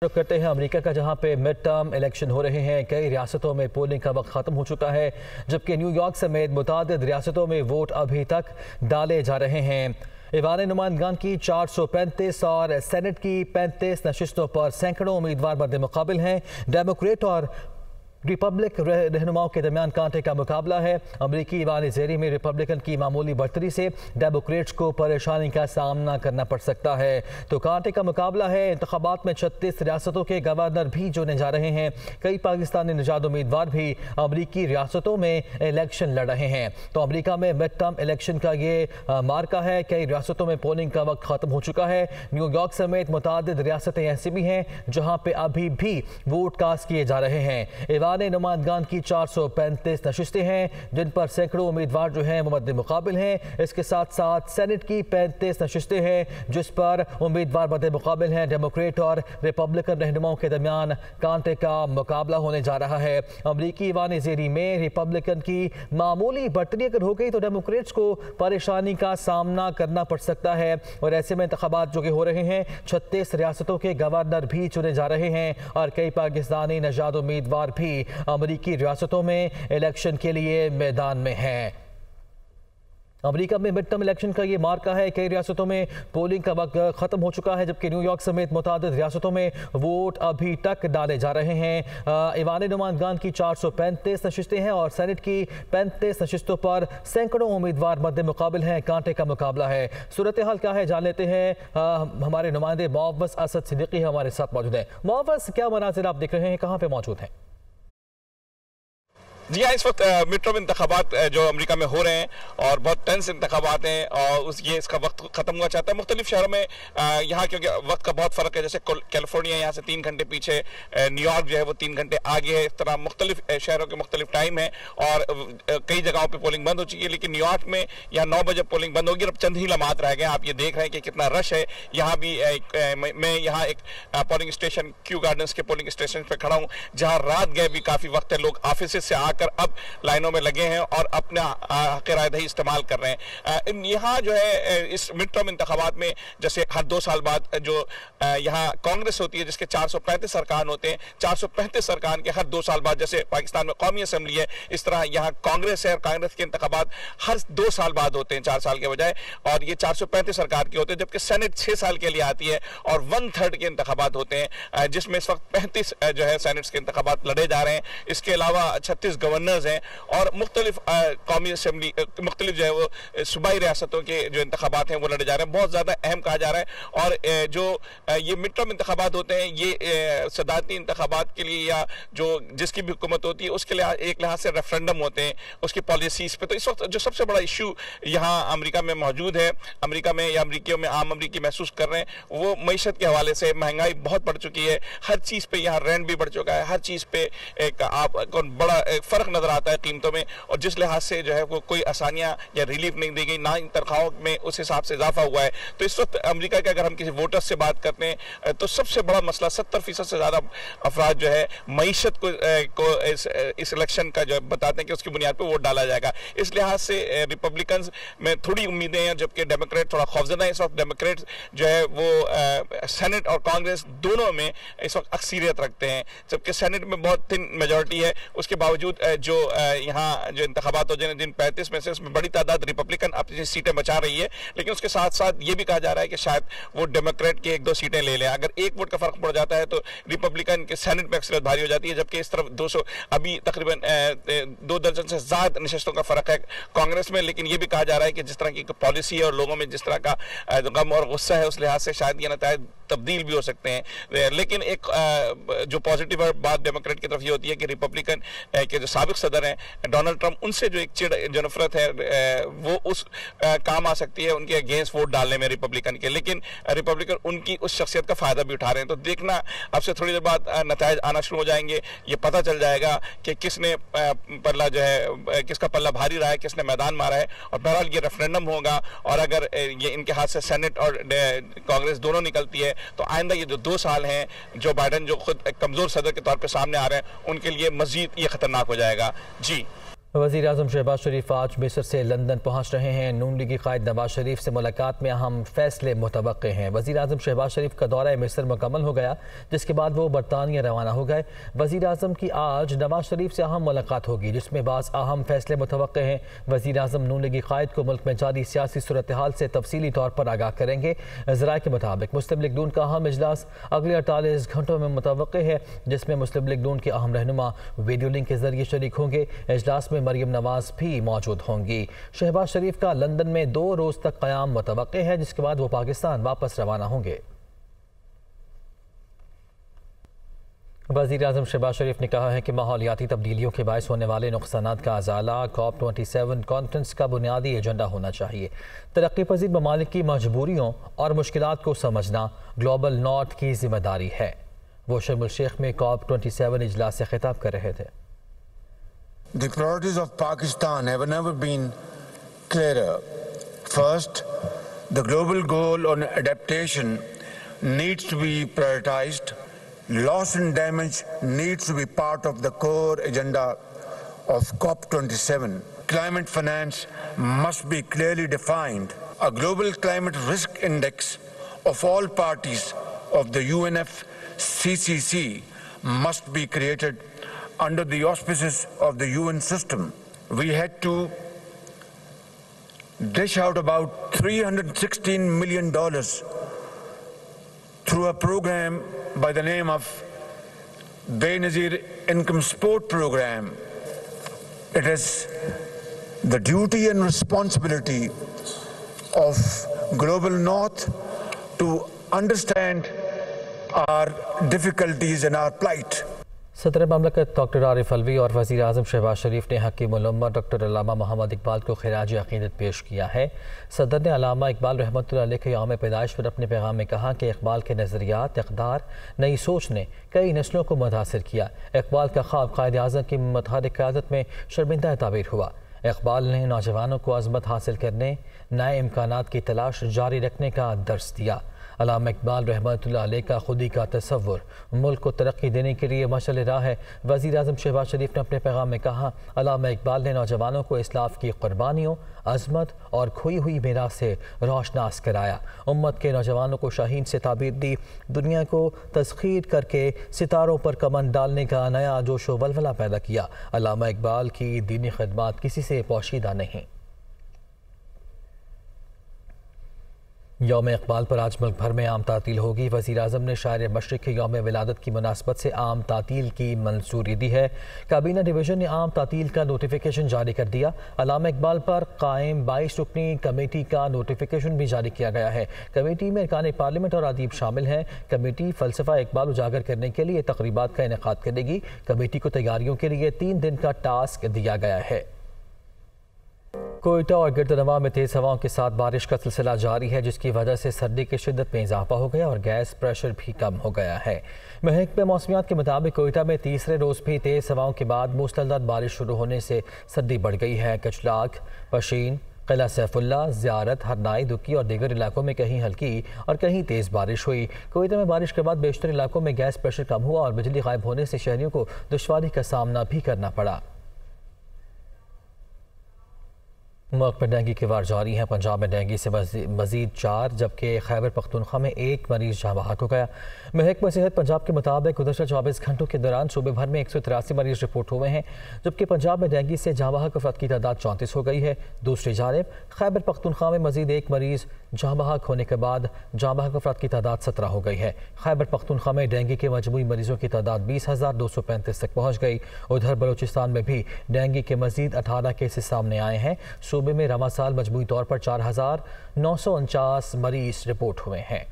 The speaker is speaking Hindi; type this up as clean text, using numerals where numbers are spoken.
रुख करते हैं अमेरिका का, जहां पे मिड टर्म इलेक्शन हो रहे हैं। कई रियासतों में पोलिंग का वक्त खत्म हो चुका है, जबकि न्यूयॉर्क समेत मुतादिद रियासतों में वोट अभी तक डाले जा रहे हैं। ईवान नुमाइंदगान की 435 और सेनेट की 35 नशिस्तों पर सैकड़ों उम्मीदवार मद्दे मुकाबिल हैं। डेमोक्रेट और रिपब्लिक रहनुमाओं के दरमियान कांटे का मुकाबला है। अमरीकी ईवान ज़ेरी में रिपब्लिकन की मामूली बढ़तरी से डेमोक्रेट्स को परेशानी का सामना करना पड़ सकता है, तो कांटे का मुकाबला है। इंतखाबात में 36 रियासतों के गवर्नर भी चुने जा रहे हैं। कई पाकिस्तानी निजाद उम्मीदवार भी अमरीकी रियासतों में इलेक्शन लड़ रहे हैं। तो अमरीका में मिड टर्म इलेक्शन का ये मार्का है। कई रियासतों में पोलिंग का वक्त खत्म हो चुका है। न्यूयॉर्क समेत मुतादिद रियासतें ऐसी भी हैं जहाँ पे अभी भी वोट कास्ट किए जा रहे हैं। ईवान नुमाइंदगान की 435 नशिस्तें हैं, जिन पर सैकड़ों उम्मीदवार जो हैं वो मद्दे मुकाबिल हैं। इसके साथ साथ सेनेट की 35 नशिस्तें हैं, जिस पर उम्मीदवार मद्दे मुकाबिल हैं। डेमोक्रेट और रिपब्लिकन रहनुमाओं के दरमियान कांटे का मुकाबला होने जा रहा है। अमरीकी ईवान ज़ेरी में रिपब्लिकन की मामूली बढ़तरी अगर हो गई तो डेमोक्रेट्स को परेशानी का सामना करना पड़ सकता है। और ऐसे में इंतखाबात जो कि हो रहे हैं, 36 रियासतों के गवर्नर भी चुने जा रहे हैं और कई पाकिस्तानी नजाद उम्मीदवार भी अमरीकी रियासतों में इलेक्शन के लिए मैदान में हैं। अमेरिका में मिड टर्म इलेक्शन का ये मार्का है। कई रियासतों में पोलिंग का वक्त खत्म हो चुका है, जबकि न्यूयॉर्क समेत मुतादिद रियासतों में वोट अभी तक डाले जा रहे हैं। ईवान नुमाइंदगान की 435 नशिस्तें हैं और सेनेट की 35 नशिस्तों पर सैकड़ों उम्मीदवार मद्दे मुकाबिल हैं। कांटे का मुकाबला है। सूरत हाल क्या है जान लेते हैं। हमारे नुमाइंदे मुअव्वज़ असद सिद्दीकी हमारे साथ मौजूद हैं। मुअव्वज़, क्या मनाज़िर आप देख रहे हैं, कहाँ पे मौजूद हैं? जी हाँ, इस वक्त मिड टर्म इंतखाबात जो अमेरिका में हो रहे हैं और बहुत टेंस इंतखाबात हैं और ये इसका वक्त खत्म हुआ चाहता है। मुख्तलिफ शहरों में यहाँ क्योंकि वक्त का बहुत फ़र्क है, जैसे कैलिफोर्निया यहाँ से 3 घंटे पीछे, न्यूयॉर्क जो है वो 3 घंटे आगे है। इस तरह मुख्तलिफ शहरों के मुख्तलिफ टाइम है और कई जगहों पर पोलिंग बंद हो चुकी है। लेकिन न्यूयॉर्क में यहाँ 9 बजे पोलिंग बंद होगी और अब चंद ही लम्हात रह गए। आप ये देख रहे हैं कि कितना रश है। यहाँ भी मैं यहाँ एक पोलिंग स्टेशन क्यू गार्डन्स के पोलिंग स्टेशन पर खड़ा हूँ, जहाँ रात गए भी काफ़ी वक्त है। लोग ऑफिस से अब लाइनों में लगे हैं और अपना हक़ राय दही इस्तेमाल कर रहे हैं। यहाँ जो है इस मिड टर्म इंतखाबात में जैसे हर 2 साल बाद जो यहाँ कांग्रेस होती है, जिसके 435 अरकान होते हैं, 435 अरकान के हर 2 साल बाद, जैसे पाकिस्तान में कौमी असम्बली है, इस तरह यहाँ कांग्रेस है और कांग्रेस के इंतखाबात हर 2 साल बाद होते हैं, 4 साल के बजाय। और ये 435 अरकान के होते हैं, जबकि सेनेट 6 साल के लिए आती है और 1/3 के इंतखाबात होते हैं, जिसमें इस वक्त 35 जो है सेनेट्स के इंतखाबात लड़े जा रहे हैं। इसके अलावा 36 गवर्नर्स हैं और मुख्तलिफ कौमी असम्बली, मुख्तलिफ जो है वो सूबाई रियासतों के जो इंतखाबात हैं वो लड़े जा रहे हैं। बहुत ज़्यादा अहम कहा जा रहा है। और जो ये मिड टर्म इंतखाबात होते हैं, ये सदारती इंतखाबात के लिए या जो जिसकी भी हुकूमत होती है उसके लिए एक लिहाज से रेफरेंडम होते हैं उसकी पॉलिसीज़ पे। तो इस वक्त जो सबसे बड़ा इशू यहाँ अमेरिका में मौजूद है, अमेरिका में या अमरीकियों में आम अमरीकी महसूस कर रहे हैं, वो मईशत के हवाले से महंगाई बहुत बढ़ चुकी है। हर चीज़ पर यहाँ रेंट भी बढ़ चुका है। हर चीज़ पर एक आपको बड़ा फ़र्क नज़र आता है कीमतों में, और जिस लिहाज से जो है वो कोई आसानियां या रिलीफ नहीं दी गई, ना इन तनख्वाहों में उस हिसाब से इजाफा हुआ है। तो इस वक्त अमेरिका के अगर हम किसी वोटर्स से बात करते हैं तो सबसे बड़ा मसला 70% से ज़्यादा अफराद जो है मईशत को इस इलेक्शन का जो बताते हैं कि उसकी बुनियाद पर वोट डाला जाएगा। इस लिहाज से रिपब्लिकन में थोड़ी उम्मीदें हैं, जबकि डेमोक्रेट थोड़ा खौफजदा है। इस वक्त डेमोक्रेट जो है वो सेनेट और कांग्रेस दोनों में इस वक्त अक्सरियत रखते हैं, जबकि सेनेट में बहुत थिन मेजॉरिटी है। उसके बावजूद जो यहाँ जो इंतखाबात हो जिन 35 में से उसमें बड़ी तादाद रिपब्लिकन अपनी सीटें बचा रही है। लेकिन उसके साथ साथ ये भी कहा जा रहा है कि शायद वो डेमोक्रेट की 1-2 सीटें ले लें। अगर 1 वोट का फर्क पड़ जाता है तो रिपब्लिकन के सेनेट में अक्सरियत भारी हो जाती है, जबकि इस तरफ 200 अभी तकरीबन 2 दर्जन से ज़्यादा नशिस्तों का फर्क है कांग्रेस में। लेकिन ये भी कहा जा रहा है कि जिस तरह की पॉलिसी है और लोगों में जिस तरह का गम और गुस्सा है, उस लिहाज से शायद ये नतीजे तब्दील भी हो सकते हैं। लेकिन एक जो पॉजिटिव बात डेमोक्रेट की तरफ ये होती है कि रिपब्लिकन के जो साबिक सदर हैं डोनाल्ड ट्रंप, उनसे जो एक जो नफरत है वो उस काम आ सकती है उनके अगेंस्ट वोट डालने में रिपब्लिकन के। लेकिन रिपब्लिकन उनकी उस शख्सियत का फायदा भी उठा रहे हैं। तो देखना अब से थोड़ी देर बाद नतीजे आना शुरू हो जाएंगे, ये पता चल जाएगा कि किसने पल्ला जो है किसका पल्ला भारी रहा है, किसने मैदान मारा है। और बहरहाल ये रेफरेंडम होगा और अगर ये इनके हाथ से सेनेट और कांग्रेस दोनों निकलती है तो आइंदा ये जो 2 साल हैं जो बाइडन जो खुद कमज़ोर सदर के तौर पर सामने आ रहे हैं, उनके लिए मजीद ये खतरनाक हो जाएगा। जी। वज़ीर आज़म शहबाज शरीफ आज मिस्र से लंदन पहुँच रहे हैं। नून लीगी क़ायद नवाज शरीफ से मुलाकात में अहम फैसले मुतवक्के हैं। वज़ीर आज़म शहबाज शरीफ का दौरा मिस्र मुकम्मल हो गया, जिसके बाद वो बरतानिया रवाना हो गए। वज़ीर आज़म की आज नवाज शरीफ से अहम मुलाकात होगी, जिसमें बाज़ अहम फैसले मुतवक्के हैं। वज़ीर आज़म नून लीगी क़ायद को मुल्क में जारी सियासी सूरत हाल से तफसीली तौर पर आगाह करेंगे। ज़राए के मुताबिक मुस्लिम लीग नून का अहम इजलास अगले 48 घंटों में मुतवक्के है, जिसमें मुस्लिम लीग नून के अहम रहनुमा वीडियो लिंक के जरिए शरीक होंगे। इजलास में मरियम नवाज भी मौजूद होंगी। शहबाज शरीफ का लंदन में 2 रोज तक क़याम मुतवक्के है, जिसके बाद वो पाकिस्तान वापस रवाना होंगे। वज़ीर आज़म शहबाज शरीफ ने कहा है कि माहौलियाती तब्दीलियों के बायस होने वाले नुकसानात का अज़ाला COP27 कॉन्फ्रेंस का बुनियादी एजेंडा होना चाहिए। तरक्की पज़ीर ममालिक की मजबूरियों और मुश्किलात को समझना ग्लोबल नॉर्थ की जिम्मेदारी है। वो शर्म एल शेख में COP27 इजलास से खिताब कर रहे थे। The priorities of Pakistan have never been clearer. First, the global goal on adaptation needs to be prioritized. Loss and damage needs to be part of the core agenda of COP27. Climate finance must be clearly defined. A global climate risk index of all parties of the UNFCCC must be created under the auspices of the UN system. We had to dish out about $316 million through a program by the name of Benazir Income Support Program. It is the duty and responsibility of Global North to understand our difficulties and our plight. सदर ममलकत डॉक्टर आरिफ अलवी और वज़ीर आज़म शहबाज शरीफ ने हकीम उल-उम्मत डॉक्टर अल्लामा मोहम्मद इकबाल को खिराज अक़ीदत पेश किया है। सदर ने अल्लामा इकबाल रहमतुल्लाह अलैह के यौम पैदाइश पर अपने पैगाम में कहा कि इकबाल के नज़रियात, इक़दार, नई सोच ने कई नस्लों को मुतासिर किया। इकबाल का ख्वाब क़ायद आज़म की मुतहर्रिक क़यादत में शर्मिंदा ताबीर हुआ। इकबाल ने नौजवानों को अज़मत हासिल करने, नए इम्कानात की तलाश जारी रखने का दर्स दिया। अल्लामा इकबाल रहमतुल्लाह अलैह का खुदी का तसव्वुर मुल्क को तरक्की देने के लिए मशाल राह है। वज़ीर आज़म शहबाज शरीफ ने अपने पैगाम में कहा, अल्लामा इकबाल ने नौजवानों को इस्लाफ की कुर्बानियों, अज़मत और खोई हुई मीरास से रोशनास कराया। उम्मत के नौजवानों को शाहीन से ताबीर दी। दुनिया को तस्खीर करके सितारों पर कमन डालने का नया जोश व वलवला पैदा किया। अल्लामा इकबाल की दीनी खिदमत किसी से पोशीदा नहीं। यौम इकबाल पर आज मुल्क भर में आम तातील होगी। वज़ीर आज़म ने शायर मशरिक़ के यौम विलादत की मुनासबत से आम तातील की मंजूरी दी है। काबीना डिवीज़न ने आम तातील का नोटिफिकेशन जारी कर दिया। अल्लामा इकबाल पर कायम 22 रुकनी कमेटी का नोटिफिकेशन भी जारी किया गया है। कमेटी में अरकान पार्लियामेंट और अदीब शामिल हैं। कमेटी फ़लसफ़ा इकबाल उजागर करने के लिए तक़रीबात का इनेकाद करेगी। कमेटी को तैयारियों के लिए 3 दिन का टास्क दिया गया है। कोयटा और गिरदनवा में तेज़ हवाओं के साथ बारिश का सिलसिला जारी है, जिसकी वजह से सर्दी की शिद्दत में इजाफा हो गया और गैस प्रेशर भी कम हो गया है। महकमे मौसमियात के मुताबिक कोयटा में तीसरे रोज़ भी तेज़ हवाओं के बाद मूसलाधार बारिश शुरू होने से सर्दी बढ़ गई है। कचलाग, पशीन, किला सैफुल्ला, ज़ियारत, हरनाई, दुक्की और दीगर इलाकों में कहीं हल्की और कहीं तेज़ बारिश हुई। कोयटा में बारिश के बाद बेशतर इलाकों में गैस प्रेशर कम हुआ और बिजली गायब होने से शहरियों को दुश्वारी का सामना भी करना पड़ा। मुल्क में डेंगू के वार जारी हैं। पंजाब में डेंगू से मजीद 4 जबकि खैबर पख्तूनख्वा में 1 मरीज जहाँ बहाक हो गया। महकमा सेहत पंजाब के मुताबिक गुज़श्ता 24 घंटों के दौरान सूबे भर में 183 मरीज रिपोर्ट हुए हैं, जबकि पंजाब में डेंगू से जहाँ बहाक अफराद की तादाद 34 हो गई है। दूसरी जानिब खैबर पख्तूनख्वा में मजीद 1 मरीज जहाँ बहाक होने के बाद जहाँ बहाक अफराद की तादाद 17 हो गई है। खैबर पख्तूनख्वा में डेंगू के मजमूई मरीजों की तादाद 20,235 तक पहुँच गई। उधर बलूचिस्तान में भी डेंगू के मजीद 18 केसेस सामने आए हैं। सूबे में रवा साल मजमूई तौर पर 4,949 मरीज रिपोर्ट हुए हैं।